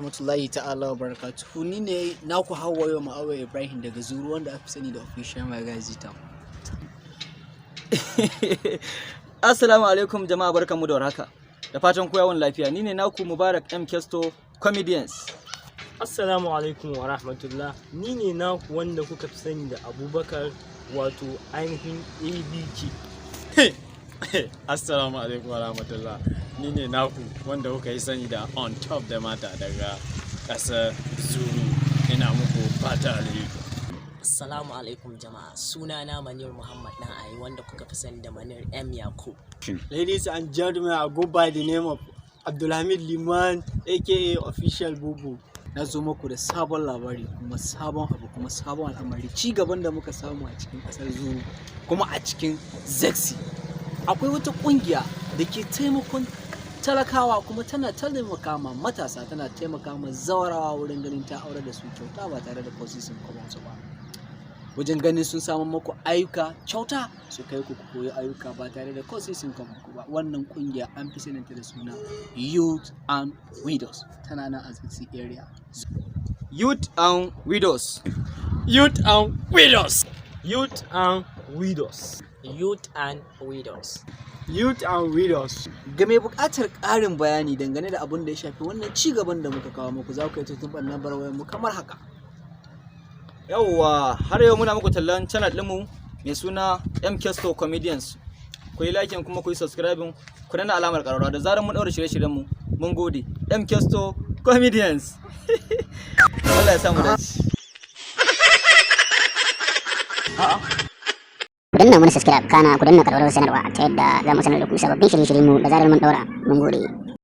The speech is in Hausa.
rahmatullahi ta'ala wa barakatuhu. Ni ne naku Hawwayo Ma'awa Ibrahim daga Zuru wanda aka sani da Official Magazine. Assalamu alaikum jama'a, barkanmu da warhaka. Da fatan kowa wani lafiya. Ni ne naku Mubarak M Kesto Comedians. Assalamu alaikum wa rahmatullah. Ni ne naku wanda kuka fi sani da Abubakar, wato ainihin ABK. Assalamu alaikum wa rahmatullah. Ni ne naku wanda kuka yi sani da On Top da Mata daga ƙasar Zuru. Ina muku fata alheri. Assalamu alaikum jama'a. Sunana Manir Muhammad Dan Ayi wanda kuka fi sani da Manir M Yakub. Ladies and gentlemen, I go by the name of Abdulhamid Liman aka Official Bubu. Na zo muku da sabon labari kuma sabon abu kuma sabon al'amari, ci gaban da muka samu a cikin ƙasar Zuru kuma a cikin Zexi. Akwai wata ƙungiya da ke taimakon talakawa kuma tana taimaka ma matasa, tana taimaka ma zawarawa wurin ganin ta aure da su kyauta ba tare da kwasisin kwabansu ba. Wajen ganin sun samu muku ayyuka kyauta, su kai ku koyi ayyuka ba tare da kwasisin kwabanku ba. Wannan ƙungiya an fi saninta da suna Youth and Widows, tana nan a Zexi area. Youth and Widows. Youth and Widows. Youth and Widows. Youth and Widows. Youth and Widows. Ga mai buƙatar ƙarin bayani dangane da abin da ya shafi wannan ci gaban da muka kawo muku, za ku yi tuntuɓar lambar wayar mu kamar haka. Yawwa, har yau muna muku tallan channel ɗinmu mai suna M Kesto Comedians. Ku yi like kuma ku yi subscribing, ku danna alamar ƙararrawa da zarar mun ɗaura shirye-shiryenmu. Mun gode. M Kesto Comedians. Allah ya samu dace. Ku danna mana subscribe kana ku danna ƙararrawar sanarwa ta yadda za mu sanar da ku sababbin shirye-shiryenmu da zarar mun ɗaura. Mun gode.